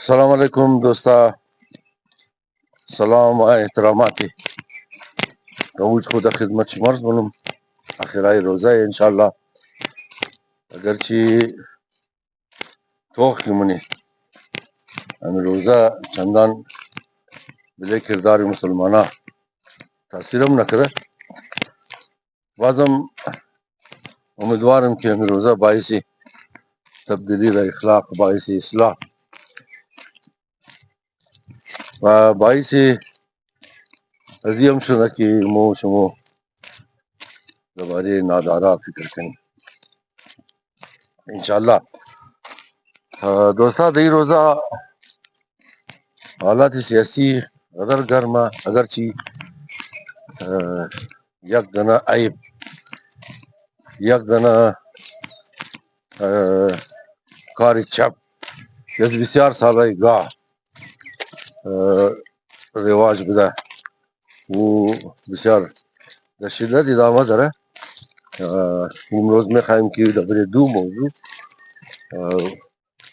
السلام علیکم دوستا. سلام و احتراماتی. روز خود خدمت شمارز بولم. آخرای روزه انشالله. اگرچه توخ منی امی روزه چندان بله کردار مسلمانه تاثیرم نکرده. بازم امیدوارم که امی روزه باعث تبدیلی و اخلاق، باعث اصلاح و باعث عظیم شده که مو شما دوباره نادارا فکر کنیم انشالله. دوستا دی روزه حالات سیاسی اگر گرمه، اگرچه یک دنه عیب، یک دنه کار چپ که از بسیار ساله گاه رواج بوده و بسیار در شدت ادامه داره. امروز میخوایم که در دو موضوع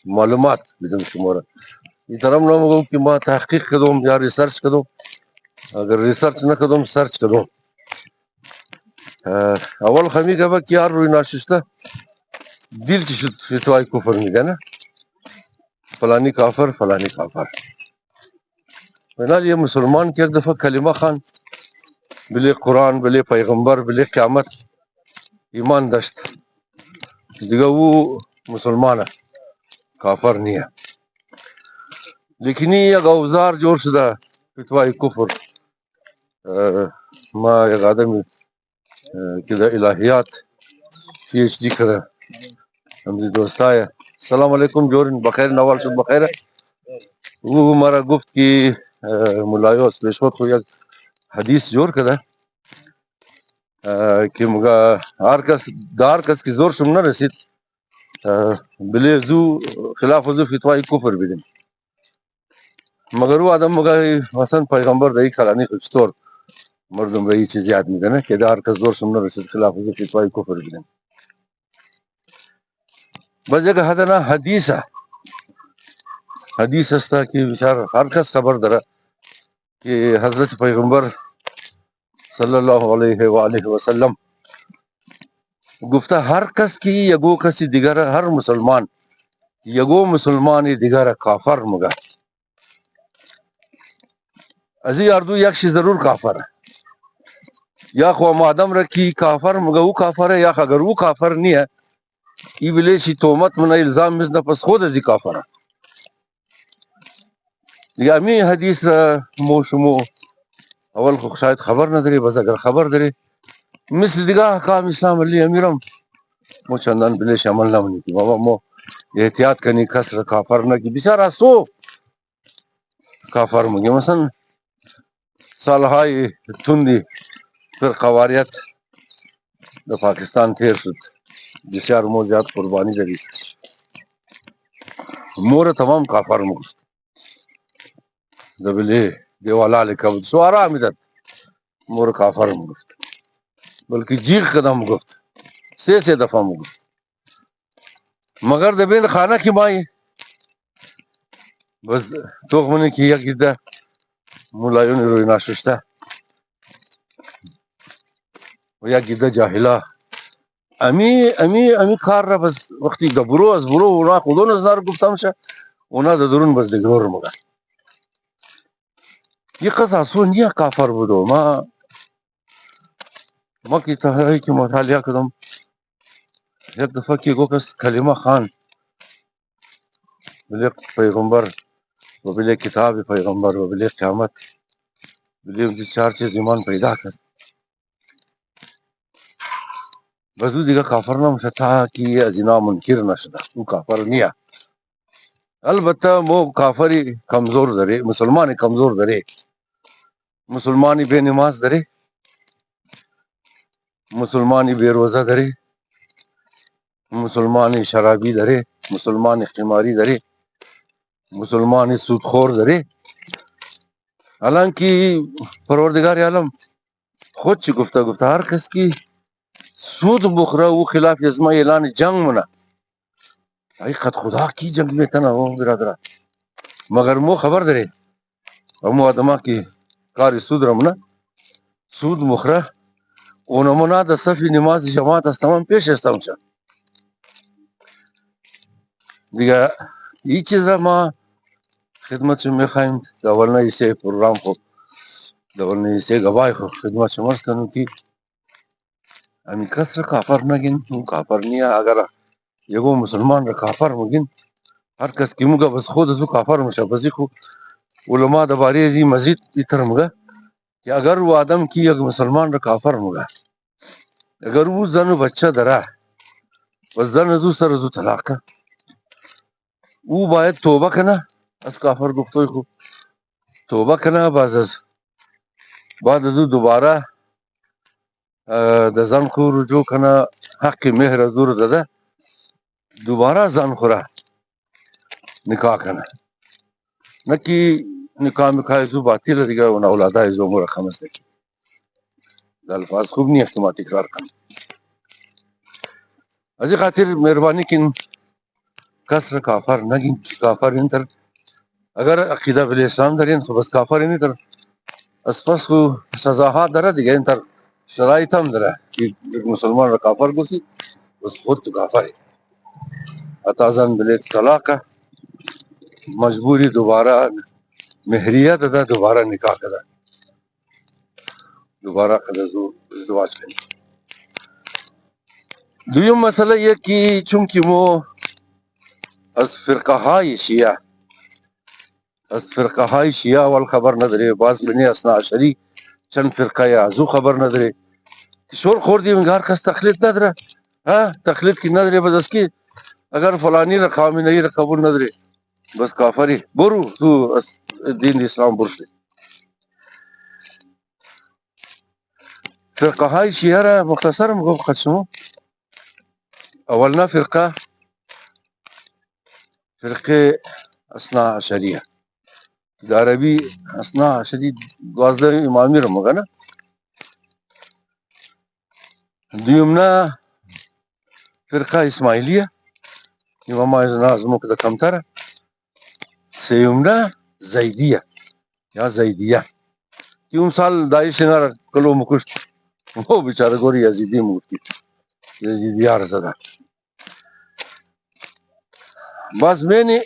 معلومات بدم شما را. این طرف نمیگم که ما تحقیق کردم یا ریسرچ کردم. اگر ریسرچ نکردم سرچ کردم. اول خمی که که یار روی ناشسته دل چی شد فتوای کفر میگه نه، فلانی کافر فلانی کافر. بنال یه مسلمان که یک دفعه کلمه خان بلی قرآن، بلی پیغمبر، بلی قیامت ایمان داشت دیگه او مسلمانه، کافر نیه. لیکن یک اوزار جور شده فتوای کفر. ما یک آدمی که در الهیات پی ایچ دی کرده همزی دوستای. سلام علیکم جورین، بخیر نوال شد بخیره. او مرا گفت که ملایوس بشوت خو یک حدیث جور کرده که مگه هر کس که زور شم نرسید بلی زو خلاف زو فتوای کفر بدیم. مگر او آدم مگه مثلا پیغمبر دهی کلانی خودشتور مردم به این چیز یاد میکنه که هر کس زور شم نرسید خلاف زو فتوای کفر بدیم. بس یک حدنا حدیث است که بسیار هر کس خبر داره که حضرت پیغمبر صلی الله علیه و آله و سلم گفته هر کس که یگو کسی دیگر، هر مسلمان یگو مسلمان دیگر کافر مگه از این اردو یک چیز ضرور کافر. یا خو آدم را کی کافر مگه او کافره، یا اگر او کافر نیه ای بلیشی تومت من الزام مزنه پس خود از این کافره. دیگه امی حدیث را مو شمو اول خو شاید خبر نداری، بس اگر خبر داری مثل دیگه احکام اسلام علی امیرم مو چندان بلیش عمل نمونی که بابا مو احتیاط کنی کس را کافر نکی. بسیار سو کافر مگه مثلا سالهای تندی پر قواریت در پاکستان تیر شد، بسیار مو زیاد قربانی داری مور تمام کافر مگفت دبلی دیوالا لکبود سوارا میدد مور کافر مگفت، بلکه جیغ قدم گفت سه دفعه مگفت. مگر دبین خانه کی مایی بس توق منی که یکی ده ملایون روی ناششته و یکی ده جاهلا امی کار را بس وقتی دبرو از برو اونا خودون از نار گفتم شه اونا ده درون بس دگرور مگر یک قصد اصلا نیه کافر بودو. ما که تحقیقی که مطالعه کردم یک دفعه که گو کس کلمه خان بلی پیغمبر و بلی کتاب پیغمبر و بلی قیامت بلی چار چیز ایمان پیدا کرد بس او دیگه کافر نمیشه تا که از اینا منکر نشده او کافر نیه. البته مو کافری کمزور داره، مسلمانی کمزور داره، مسلمانی بے نماز داره، مسلمانی بے روزه داره، مسلمانی شرابی داره، مسلمانی قماری داره، مسلمانی سودخور داره. حالانکه پروردگار عالم خود چی گفته هر کس کی سود بخوره او خلاف از ما اعلان جنگ منه. حقیقت خدا کی جنگ میتنه او برادر. مگر مو خبر درې مو ادما کې کاری سود رمنا سود مخره اونمونا د صفی نماز جماعت است تمام پیش استم شد دیگه این چیز ما خدمت شما میخوایم دولنه ایسه پروگرام خو دولنه ایسه گواهی خو خدمت شما است کنم که همین کس را کافر نگین اون کافر نیه اگر یکو مسلمان را کافر مگین هر کس که موگه بس خود از او کافر مشه بزی خو علماء دباری ازی مزید ایتر مگه کہ اگر وہ آدم کی یک مسلمان را کافر مگا اگر وہ زن و بچہ درا و زن ازو سر ازو طلاق کا او باید توبه کنه از کافر گفتوی خو توبه کنه بعد ازو دوباره د زن خو رجوع کنه حق مهر ازور داده دوباره زن خورا نکاح کنه نکی نکاح مکاح ازو باطل دیگه اون اولاده ازو مور خمسته کی د الفاظ خوب نی احتمال تکرار کنه ازی خاطر مهربانی کن کس را کافر نگین کافر انتر اگر عقیده بالاسلام دارین خو بس کافر انتر از پس خو سزاها داره دیگه انتر شرایط هم داره که یک مسلمان را کافر گفتی بس خود تو کافری اتازن بلیت طلاقه مجبوری دوباره مهریه داده دوباره نکاح کرده دوباره خدازو ازدواج کنی دویم مسئله یک که چونکه مو از فرقه های شیعه اول خبر نداره باز بنی اثنا عشری چند فرقه ازو خبر نداره شور خوردیم هر کس تقلید نداره ها تقلید کی نداره بس اس کی اگر فلانی را خامنه‌ای را قبول نداره بس کافری برو تو دین اسلام برشی فرقه های شیعه را مختصر مگم قسمو اولنا فرقه اثنا عشریه د عربی اثنا عشری 12 امامی را مگه نه دویمنا فرقه اسماعیلیه امام اعظم که د کمتره سیومنا زیدیه یا زیدیه که اون سال دایش نار کلو مکشت وہ بیچاره گوری یزیدی مفتی یزیدیار زده باز مینی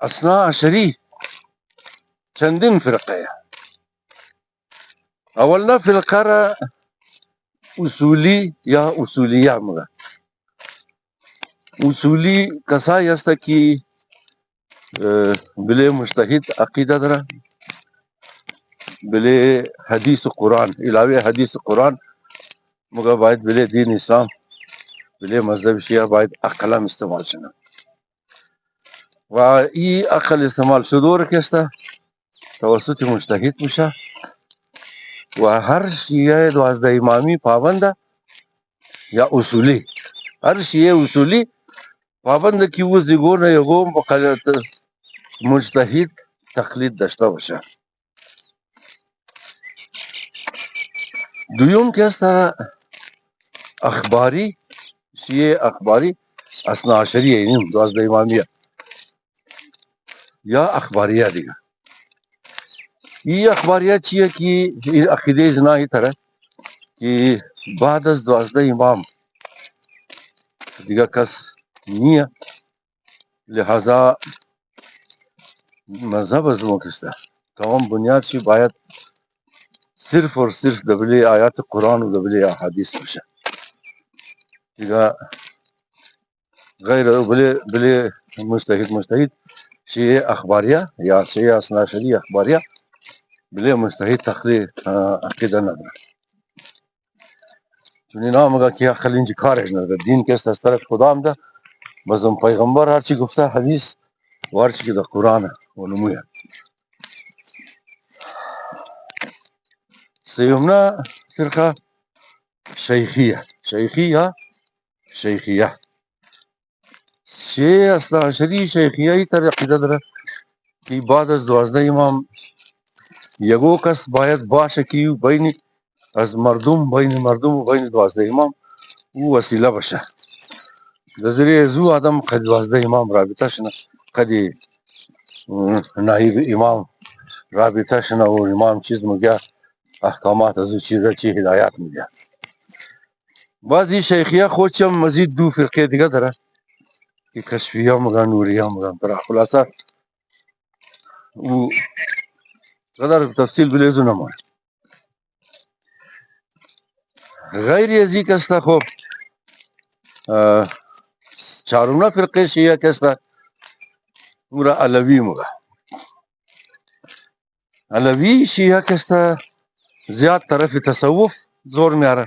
اثنا عشری چندین فرقه اولنا فرقه را اصولی یا اصولیه مگه اصولی کسایی است که بله مجتهد عقیده داره بله حدیث قرآن علاوه حدیث قرآن مگه باید بله دین اسلام بله مذهب شیعه باید عقل هم استعمال شنه و این عقل استعمال شدور که توسط مجتهد میشه و هر شیعه 12 امامی پابنده یا اصولی هر شیعه اصولی پابنده که او زیگونه یگو مجتهد تقلید داشته باشه دویم که است اخباری شیعه اخباری اثنا عشریه اینیم 12 امامیه یا اخباریه دیگه این اخباریه چیه که این عقیده ازنا ای طرح که بعد از 12 امام دیگه کس نیه لہذا مذهب از مکسته تمام بنیاد شی باید صرف اور صرف دبلی آیات قرآن و دبلی احادیث باشه دیگه غیر بلی مجتهد شیعه اخباریه یا شیعه اثنا عشری اخباریه بلی مجتهد تقلید عقیده نداره چون اینا مگه که عقل اینجا کارش نداره دین که است از طرف خدا هم ده بازم پیغمبر هرچی گفته حدیث و هرچی که در قرآن و نمویه سیومنا فرقه شیخیه شیعه اثنا عشری شیخیه ای تر عقیده داره که بعد از 12 امام یگو کس باید باشه که بین از مردم و بین 12 امام او وسیله باشه د ذریعه زو آدم قد 12 امام رابطه شنه قد نائب امام رابطه شنه و امام چیز میگه احکامات از او چیزا چی هدایات میگه. بعضی شیخیه خودشم مزید دو فرقه دیگه داره که کشفیه میگن نوریه میگن. برای خلاصه او قدر تفصیل بلیزو نمونه. غیر از این کسته خب چهارمه فرقه شیعه کسته او را علوی میگه. علوی شیعه کسته زیاد طرف تصوف زور میاره.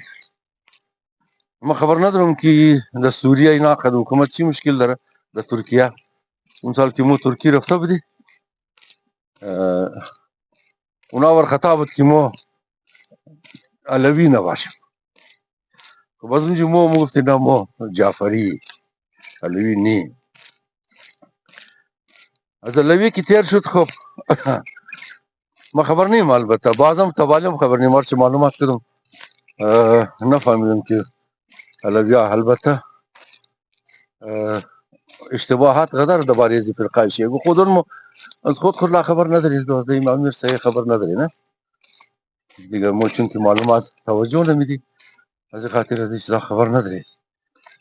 ما خبر ندارم که در سوریه اینا قد حکومت چی مشکل داره. در ترکیه اون سال که مو ترکی رفته بودی اونا ور خطابت که مو علوی نباشیم. خب از اونجا مو گفتی نه مو جعفری علوی نی. از علوی که تیر شد خب ما خبر نیم البته بعضم تبالیم خبر نیم هرچه معلومات کردم نفهمیدم که علویه البته اشتباهات قدر درباره از فرقه شیعه خود اون از خود لا خبر نداری از دوست امام امیر صحیح خبر نداری نه دیگه مو چون که معلومات توجه نمیدی از خاطر ازش چیزا خبر نداری.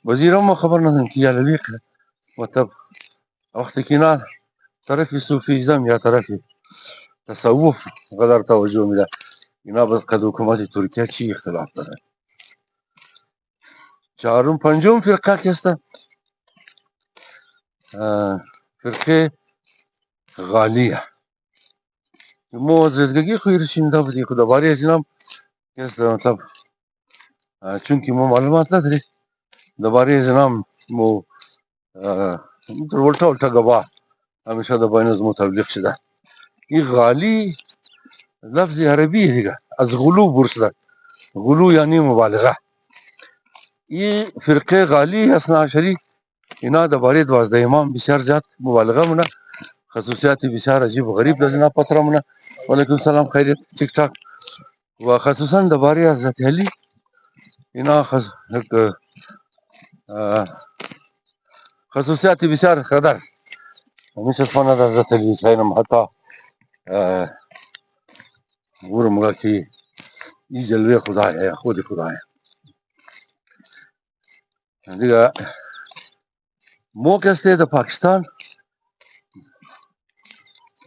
وزیرم ما خبر ندارم که علوی مطلب وقتی که نه طرف صوفیزم یا طرف تصوف قدر توجه میده. اینا بس قد حکومت ترکیه چی اختلاف داره. چهارم پنجم فرقه که هست فرقه غالیه که مو از رزگگی خوی رشینده بودی خدا باری از اینام که هست مطلب چون که مو معلومات نداری درباره از اینام مو در ولتا گواه همیشه در بین از مو تبلیغ شده. این غالی لفظ عربی دیگه از غلو برسده. غلو یعنی مبالغه. این فرقه غالی اثنا عشری اینا درباره 12 امام بسیار زیاد مبالغه مونه خصوصیات بسیار عجیب و غریب از اینا پتره مونه. وعلیکم سلام خیریت تیک تاک. و خصوصا درباره حضرت علی اینا خصوصیات بسیار قدر همیشه اسمانه در حضرت علی شاینم حتی گورم که این جلوه خدایه یا خود خدایه دیگه. مو کسته در پاکستان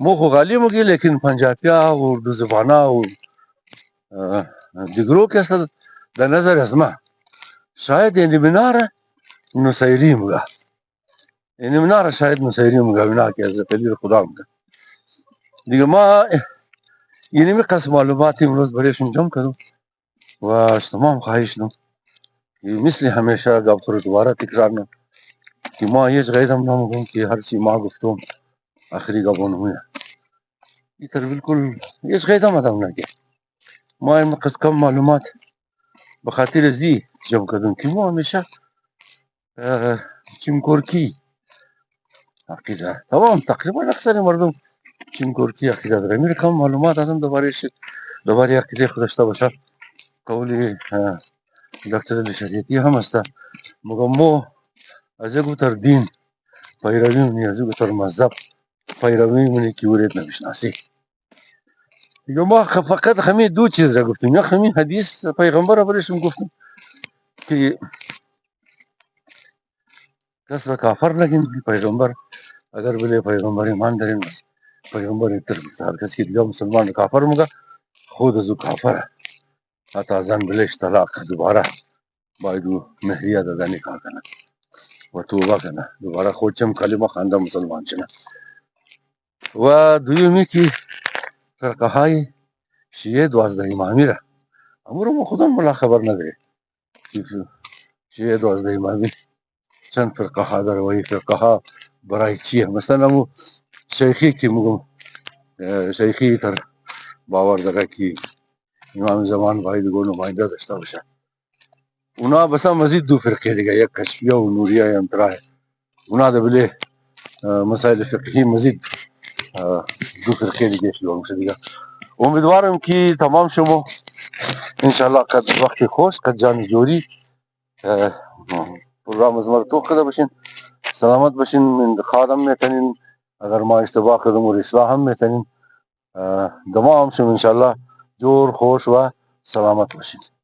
مو خو غالی موگی لیکن پنجابیا و اردو زبانه و دیگرو کسته در نظر از ما شاید این مناره نصیری موگه. این مناره شاید نصیری موگه بنا که حضرت علی خدا موگه دیگه. ما اینمی قسم معلوماتی امروز برایشون جمع کردم و از تمام خواهش دارم که مثل همیشه گفتار دوباره تکرار نم که ما هیچ غیرم نمیگم که هرچی ما گفتم آخری گبان ہوئے یہ تر بالکل هیچ غیرم آدم نگه. ما این قسم کم معلومات بخاطر زی جمع کردم که ما همیشه چیمکورکی عقیده تمام تقریبا اکثر مردم چیمکورکی عقیده داره. میره کم معلومات آدم دوباره عقیده خودش باشه. قولی دکتر علی شریعتی هم است مگم مو از یک تر دین پیروی منی از یک تر مذهب پیروی منی که ورید نمیشناسی. دیگه ما فقط همین دو چیز را گفتیم. یک همین حدیث پیغمبر را برشم گفتیم که کس را کافر نگین پیغمبر اگر بله پیغمبر ایمان دارین پیغمبر اتر هر کس که دیگه مسلمان را کافر مگه خود از او کافر حتی زن بلش طلاق دوباره باید او مهریه داده نکاح کنه و توبه کنه دوباره خودشم کلمه خانده مسلمان شنه. و دویمی که فرقه های شیعه 12 امامی را امور ما خودم ملا خبر نداره که شیعه 12 امامی چند فرقه ها داره و این فرقه ها برای چیه. مثلا مو شیخی که مگم شیخی تر باور داره که امام زمان باید گو نماینده داشته باشه. اونا بس مزید دو فرقه دیگه یک کشفیه و نوریه انتراه اونا ده بله مسائل فقهی مزید دو فرقه دیگه شروع میشه دیگه. امیدوارم که تمام شما انشالله قد وقت خوش قد جان جوری پروگرام از مرا توق کرده باشین سلامت باشین. من خادم میتونین اگر ما اشتباه کردم اور اصلاح هم میتونین دمام شم انشالله جور خوش و سلامت باشید.